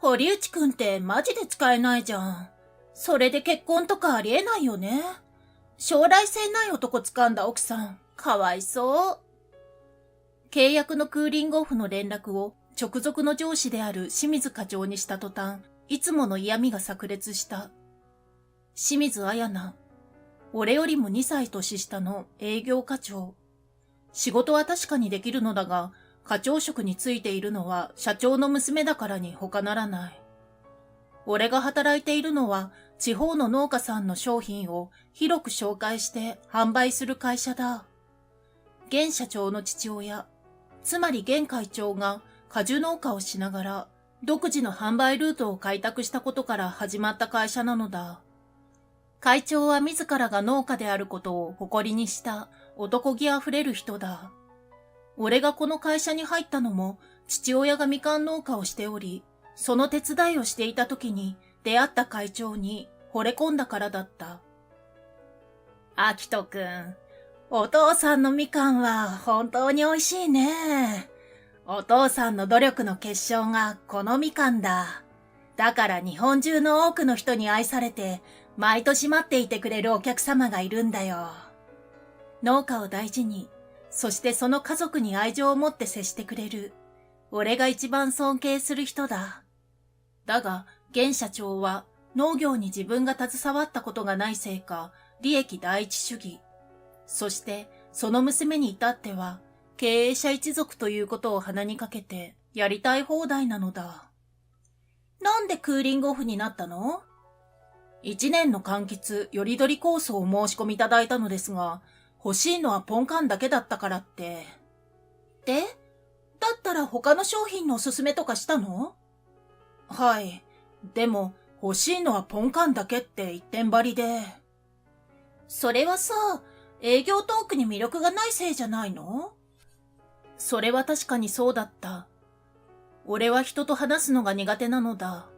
堀内くんってマジで使えないじゃん。それで結婚とかありえないよね。将来性ない男掴んだ奥さん、かわいそう。契約のクーリングオフの連絡を直属の上司である清水課長にした途端、いつもの嫌味が炸裂した。清水彩菜。俺よりも2歳年下の営業課長。仕事は確かにできるのだが、課長職についているのは社長の娘だからに他ならない。俺が働いているのは地方の農家さんの商品を広く紹介して販売する会社だ。現社長の父親、つまり現会長が果樹農家をしながら独自の販売ルートを開拓したことから始まった会社なのだ。会長は自らが農家であることを誇りにした男気あふれる人だ。俺がこの会社に入ったのも父親がみかん農家をしており、その手伝いをしていた時に出会った会長に惚れ込んだからだった。あきとくん、お父さんのみかんは本当に美味しいね。お父さんの努力の結晶がこのみかんだ。だから日本中の多くの人に愛されて、毎年待っていてくれるお客様がいるんだよ。農家を大事に、そしてその家族に愛情を持って接してくれる。俺が一番尊敬する人だ。だが、現社長は農業に自分が携わったことがないせいか、利益第一主義。そして、その娘に至っては、経営者一族ということを鼻にかけて、やりたい放題なのだ。なんでクーリングオフになったの？1年の柑橘よりどり構想を申し込みいただいたのですが、欲しいのはポンカンだけだったからって。で、だったら他の商品のおすすめとかしたの？はい。でも、欲しいのはポンカンだけって一点張りで。それはさ、営業トークに魅力がないせいじゃないの？それは確かにそうだった。俺は人と話すのが苦手なのだ。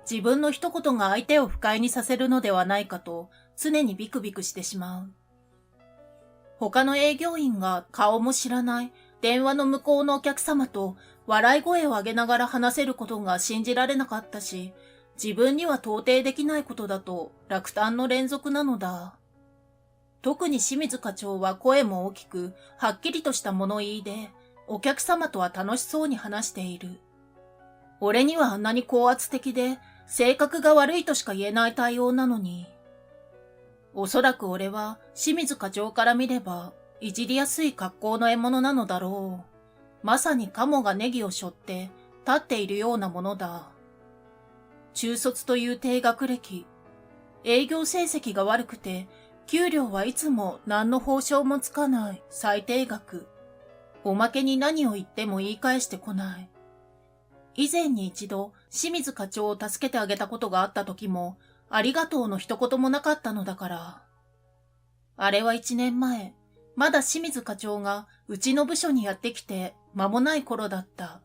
自分の一言が相手を不快にさせるのではないかと常にビクビクしてしまう。他の営業員が顔も知らない電話の向こうのお客様と笑い声を上げながら話せることが信じられなかったし、自分には到底できないことだと落胆の連続なのだ。特に清水課長は声も大きく、はっきりとした物言いで、お客様とは楽しそうに話している。俺にはあんなに高圧的で、性格が悪いとしか言えない対応なのに。おそらく俺は清水課長から見れば、いじりやすい格好の獲物なのだろう。まさにカモがネギを背負って立っているようなものだ。中卒という低学歴。営業成績が悪くて、給料はいつも何の報奨もつかない最低額。おまけに何を言っても言い返してこない。以前に一度清水課長を助けてあげたことがあった時も、ありがとうの一言もなかったのだから。あれは1年前、まだ清水課長がうちの部署にやってきて間もない頃だった。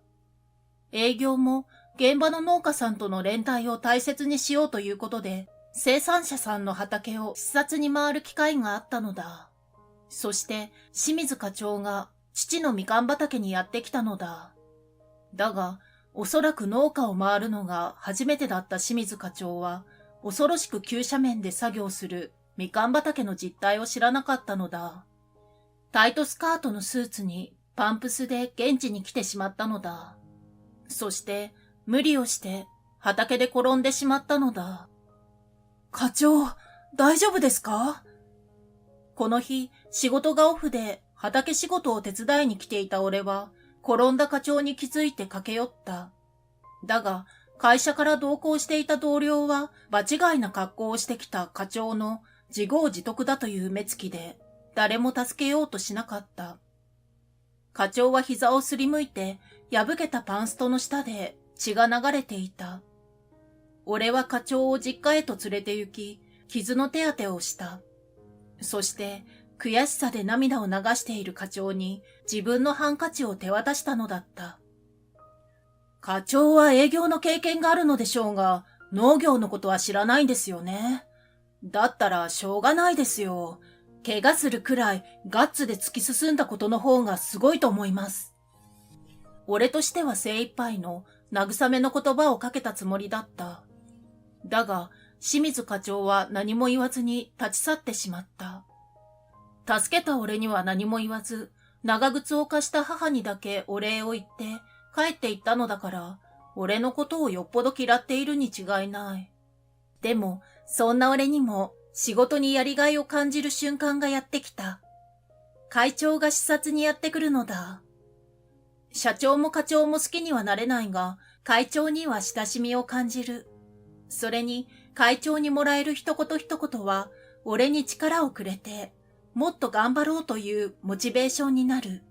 営業も現場の農家さんとの連帯を大切にしようということで、生産者さんの畑を視察に回る機会があったのだ。そして清水課長が父のみかん畑にやってきたのだ。だが、おそらく農家を回るのが初めてだった清水課長は、恐ろしく急斜面で作業するみかん畑の実態を知らなかったのだ。タイトスカートのスーツにパンプスで現地に来てしまったのだ。そして無理をして畑で転んでしまったのだ。課長、大丈夫ですか？この日、仕事がオフで畑仕事を手伝いに来ていた俺は、転んだ課長に気づいて駆け寄った。だが、会社から同行していた同僚は、場違いな格好をしてきた課長の自業自得だという目つきで、誰も助けようとしなかった。課長は膝をすりむいて、破けたパンストの下で血が流れていた。俺は課長を実家へと連れて行き、傷の手当てをした。そして、悔しさで涙を流している課長に自分のハンカチを手渡したのだった。課長は営業の経験があるのでしょうが、農業のことは知らないんですよね。だったらしょうがないですよ。怪我するくらいガッツで突き進んだことの方がすごいと思います。俺としては精一杯の慰めの言葉をかけたつもりだった。だが、清水課長は何も言わずに立ち去ってしまった。助けた俺には何も言わず、長靴を貸した母にだけお礼を言って帰って行ったのだから、俺のことをよっぽど嫌っているに違いない。でも、そんな俺にも仕事にやりがいを感じる瞬間がやってきた。会長が視察にやってくるのだ。社長も課長も好きにはなれないが、会長には親しみを感じる。それに、会長にもらえる一言一言は、俺に力をくれて、もっと頑張ろうというモチベーションになる。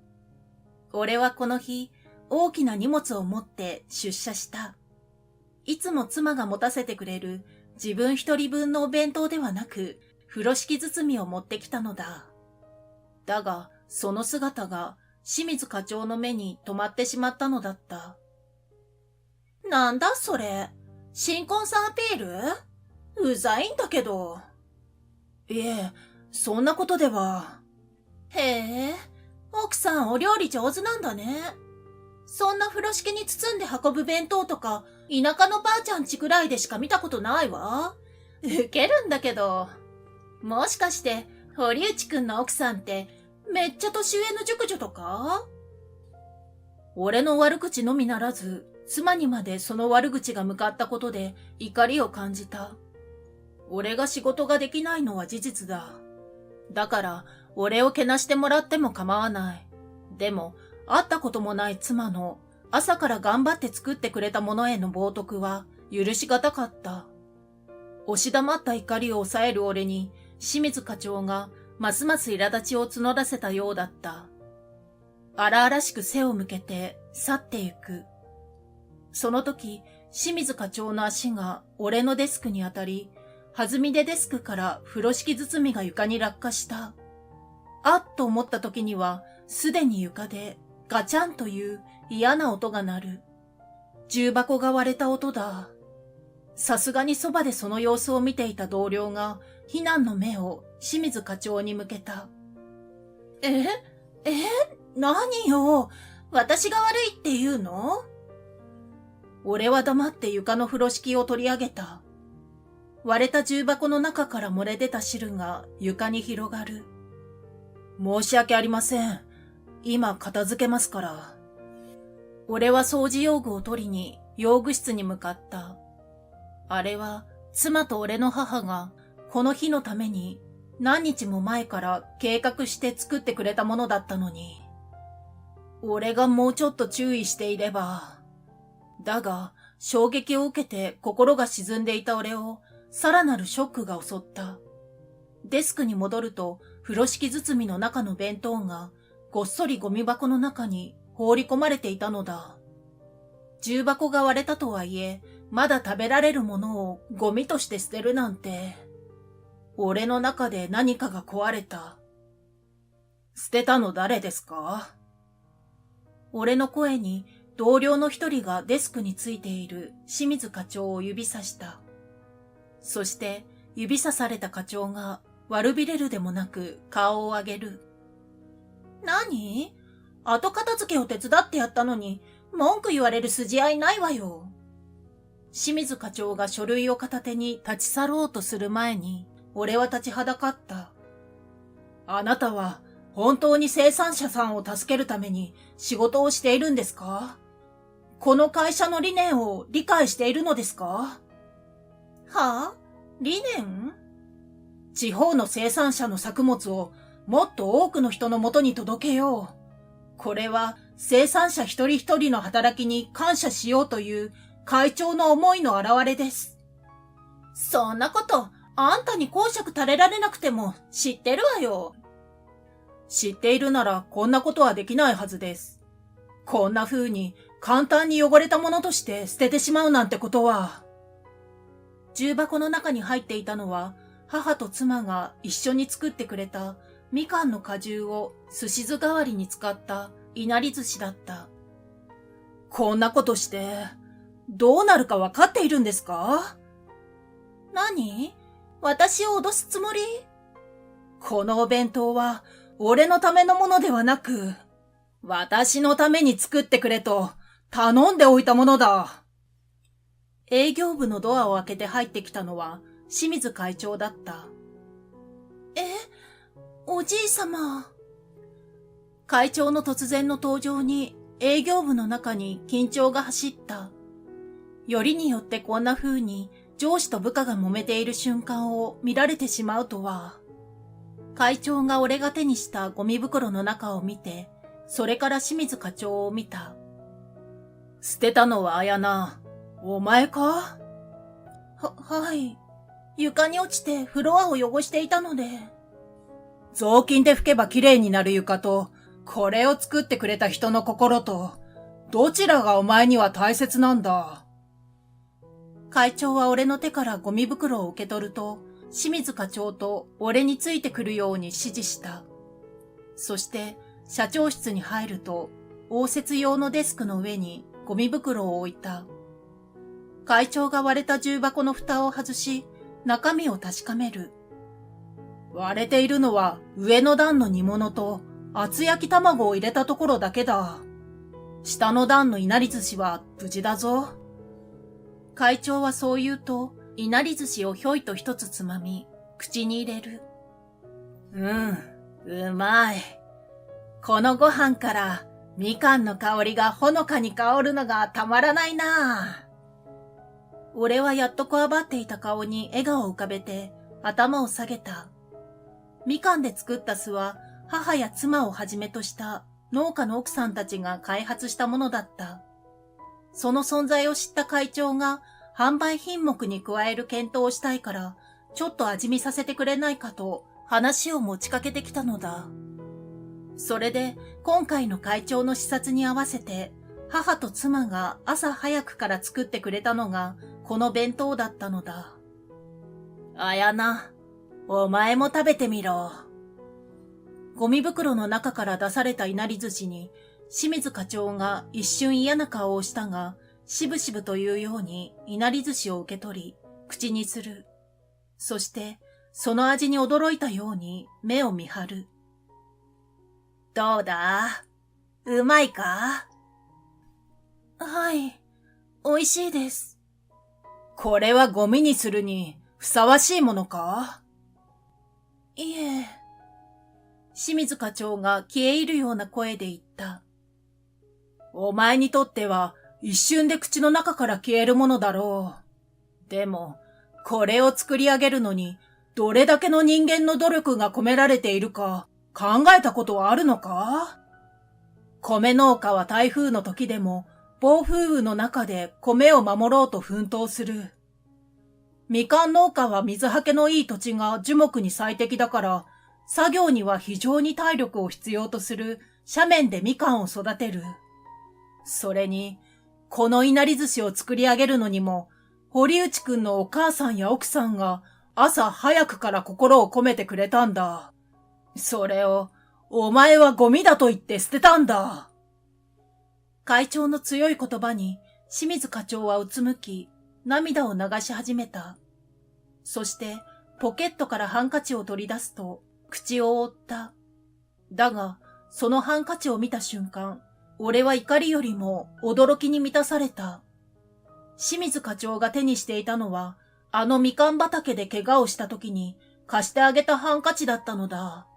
俺はこの日、大きな荷物を持って出社した。いつも妻が持たせてくれる自分一人分のお弁当ではなく、風呂敷包みを持ってきたのだ。だが、その姿が清水課長の目に留まってしまったのだった。なんだそれ、新婚さんアピール？うざいんだけど。いえ、そんなことでは。へえ、奥さんお料理上手なんだね。そんな風呂敷に包んで運ぶ弁当とか、田舎のばあちゃん家くらいでしか見たことないわ。ウケるんだけど。もしかして、堀内くんの奥さんって、めっちゃ年上の熟女とか？俺の悪口のみならず、妻にまでその悪口が向かったことで怒りを感じた。俺が仕事ができないのは事実だ。だから、俺をけなしてもらっても構わない。でも、会ったこともない妻の朝から頑張って作ってくれたものへの冒涜は許しがたかった。押し黙った怒りを抑える俺に清水課長がますます苛立ちを募らせたようだった。荒々しく背を向けて去ってゆく。その時、清水課長の足が俺のデスクに当たり、弾みでデスクから風呂敷包みが床に落下した。あっと思った時には、すでに床でガチャンという嫌な音が鳴る。重箱が割れた音だ。さすがにそばでその様子を見ていた同僚が非難の目を清水課長に向けた。何よ、私が悪いって言うの？俺は黙って床の風呂敷を取り上げた。割れた重箱の中から漏れ出た汁が床に広がる。申し訳ありません。今片付けますから。俺は掃除用具を取りに用具室に向かった。あれは妻と俺の母がこの日のために何日も前から計画して作ってくれたものだったのに。俺がもうちょっと注意していれば。だが衝撃を受けて心が沈んでいた俺をさらなるショックが襲った。デスクに戻ると風呂敷包みの中の弁当がごっそりゴミ箱の中に放り込まれていたのだ。重箱が割れたとはいえ、まだ食べられるものをゴミとして捨てるなんて。俺の中で何かが壊れた。捨てたの誰ですか？俺の声に同僚の一人がデスクについている清水課長を指さした。そして指さされた課長が悪びれるでもなく顔を上げる。何？後片付けを手伝ってやったのに文句言われる筋合いないわよ。清水課長が書類を片手に立ち去ろうとする前に俺は立ちはだかった。あなたは本当に生産者さんを助けるために仕事をしているんですか？この会社の理念を理解しているのですか？はあ？理念？地方の生産者の作物をもっと多くの人のもとに届けよう。これは生産者一人一人の働きに感謝しようという会長の思いの表れです。そんなことあんたに講釈垂れられなくても知ってるわよ。知っているならこんなことはできないはずです。こんな風に簡単に汚れたものとして捨ててしまうなんてことは。重箱の中に入っていたのは母と妻が一緒に作ってくれたみかんの果汁をすし酢代わりに使ったいなり寿司だった。こんなことしてどうなるかわかっているんですか？何？私を脅すつもり？このお弁当は俺のためのものではなく、私のために作ってくれと頼んでおいたものだ。営業部のドアを開けて入ってきたのは清水会長だった。おじいさま。会長の突然の登場に営業部の中に緊張が走った。よりによってこんな風に上司と部下が揉めている瞬間を見られてしまうとは。会長が俺が手にしたゴミ袋の中を見て、それから清水課長を見た。捨てたのは綾菜。お前か？はい。床に落ちてフロアを汚していたので。雑巾で拭けばきれいになる床と、これを作ってくれた人の心と、どちらがお前には大切なんだ。会長は俺の手からゴミ袋を受け取ると、清水課長と俺についてくるように指示した。そして、社長室に入ると、応接用のデスクの上にゴミ袋を置いた。会長が割れた重箱の蓋を外し、中身を確かめる。割れているのは上の段の煮物と厚焼き卵を入れたところだけだ。下の段のいなり寿司は無事だぞ。会長はそう言うと、いなり寿司をひょいと一つつまみ、口に入れる。うまい。このご飯からみかんの香りがほのかに香るのがたまらないな。俺はやっとこわばっていた顔に笑顔を浮かべて頭を下げた。みかんで作った酢は母や妻をはじめとした農家の奥さんたちが開発したものだった。その存在を知った会長が販売品目に加える検討をしたいから、ちょっと味見させてくれないかと話を持ちかけてきたのだ。それで今回の会長の視察に合わせて、母と妻が朝早くから作ってくれたのがこの弁当だったのだ。綾菜、お前も食べてみろ。ゴミ袋の中から出されたいなり寿司に、清水課長が一瞬嫌な顔をしたが、しぶしぶというようにいなり寿司を受け取り、口にする。そして、その味に驚いたように目を見張る。どうだ？うまいか？はい、美味しいです。これはゴミにするにふさわしいものか？いえ。清水課長が消え入るような声で言った。お前にとっては一瞬で口の中から消えるものだろう。でも、これを作り上げるのにどれだけの人間の努力が込められているか考えたことはあるのか？米農家は台風の時でも暴風雨の中で米を守ろうと奮闘する。みかん農家は水はけのいい土地が樹木に最適だから、作業には非常に体力を必要とする斜面でみかんを育てる。それに、このいなり寿司を作り上げるのにも、堀内くんのお母さんや奥さんが朝早くから心を込めてくれたんだ。それを、お前はゴミだと言って捨てたんだ。会長の強い言葉に清水課長はうつむき、涙を流し始めた。そしてポケットからハンカチを取り出すと口を覆った。だがそのハンカチを見た瞬間、俺は怒りよりも驚きに満たされた。清水課長が手にしていたのは、あのみかん畑で怪我をした時に貸してあげたハンカチだったのだ。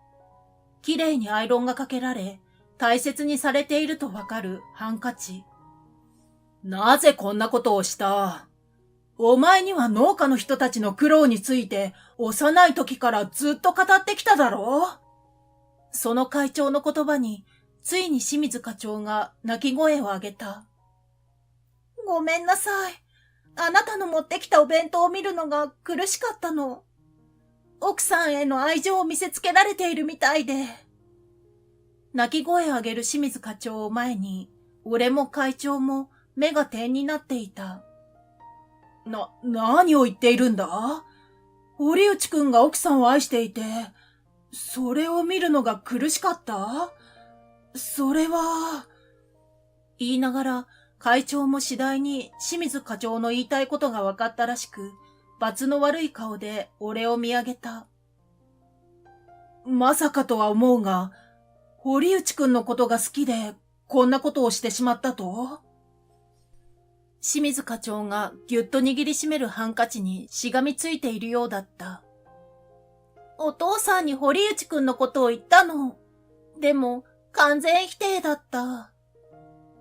綺麗にアイロンがかけられ、大切にされているとわかるハンカチ。なぜこんなことをした？お前には農家の人たちの苦労について幼い時からずっと語ってきただろう？その会長の言葉に、ついに清水課長が泣き声を上げた。ごめんなさい。あなたの持ってきたお弁当を見るのが苦しかったの。奥さんへの愛情を見せつけられているみたいで。泣き声を上げる清水課長を前に、俺も会長も目が点になっていた。何を言っているんだ？堀内くんが奥さんを愛していて、それを見るのが苦しかった？それは…言いながら、会長も次第に清水課長の言いたいことが分かったらしく、罰の悪い顔で俺を見上げた。まさかとは思うが、堀内くんのことが好きで、こんなことをしてしまったと？清水課長がぎゅっと握りしめるハンカチにしがみついているようだった。お父さんに堀内くんのことを言ったの。でも、完全否定だった。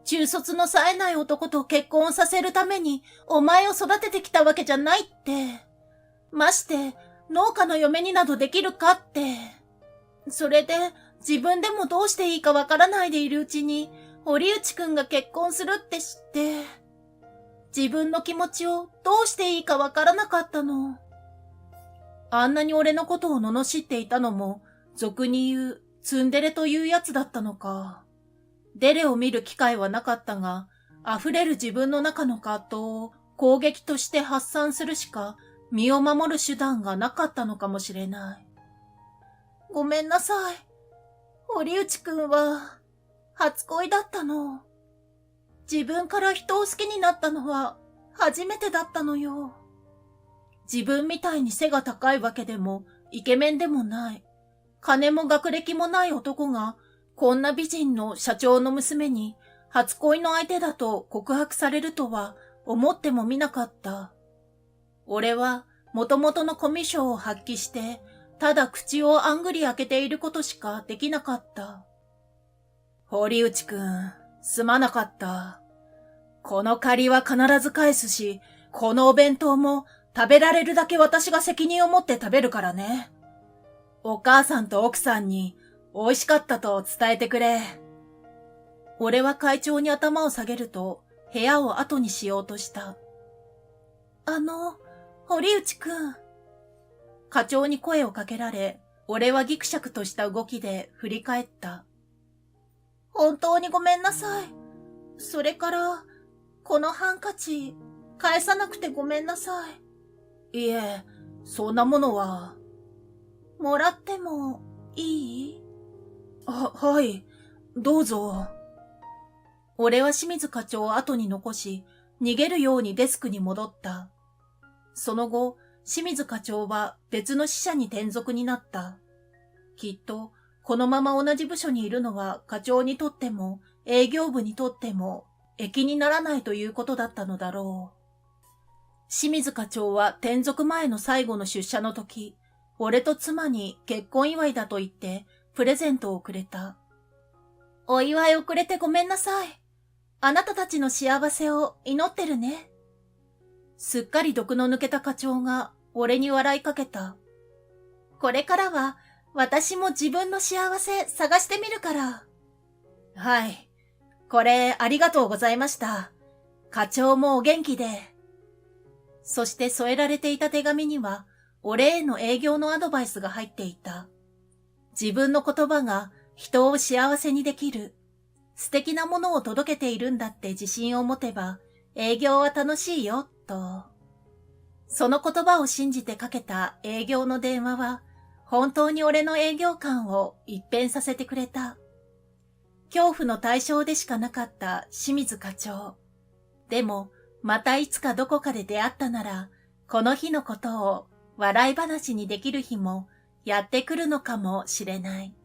中卒の冴えない男と結婚させるためにお前を育ててきたわけじゃないって。まして、農家の嫁になどできるかって。それで、自分でもどうしていいかわからないでいるうちに、堀内くんが結婚するって知って、自分の気持ちをどうしていいかわからなかったの。あんなに俺のことを罵っていたのも、俗に言うツンデレというやつだったのか。デレを見る機会はなかったが、溢れる自分の中の葛藤を攻撃として発散するしか身を守る手段がなかったのかもしれない。ごめんなさい。堀内くんは初恋だったの。自分から人を好きになったのは初めてだったのよ。自分みたいに背が高いわけでもイケメンでもない。金も学歴もない男がこんな美人の社長の娘に初恋の相手だと告白されるとは思ってもみなかった。俺は元々のコミュ障を発揮して、ただ口をあんぐり開けていることしかできなかった。堀内くん、すまなかった。この借りは必ず返すし、このお弁当も食べられるだけ私が責任を持って食べるからね。お母さんと奥さんに美味しかったと伝えてくれ。俺は会長に頭を下げると部屋を後にしようとした。堀内くん。課長に声をかけられ、俺はギクシャクとした動きで振り返った。本当にごめんなさい。それから、このハンカチ、返さなくてごめんなさい。いえ、そんなものは。もらってもいい？はい、どうぞ。俺は清水課長を後に残し、逃げるようにデスクに戻った。その後、清水課長は別の支社に転属になった。きっと、このまま同じ部署にいるのは課長にとっても営業部にとっても益にならないということだったのだろう。清水課長は転属前の最後の出社の時、俺と妻に結婚祝いだと言ってプレゼントをくれた。お祝いをくれてごめんなさい。あなたたちの幸せを祈ってるね。すっかり毒の抜けた課長が俺に笑いかけた。これからは私も自分の幸せ探してみるから。はい。これありがとうございました。課長もお元気で。そして添えられていた手紙には、俺への営業のアドバイスが入っていた。自分の言葉が人を幸せにできる。素敵なものを届けているんだって自信を持てば、営業は楽しいよ、と。その言葉を信じてかけた営業の電話は、本当に俺の営業感を一変させてくれた。恐怖の対象でしかなかった清水課長。でも、またいつかどこかで出会ったなら、この日のことを笑い話にできる日もやってくるのかもしれない。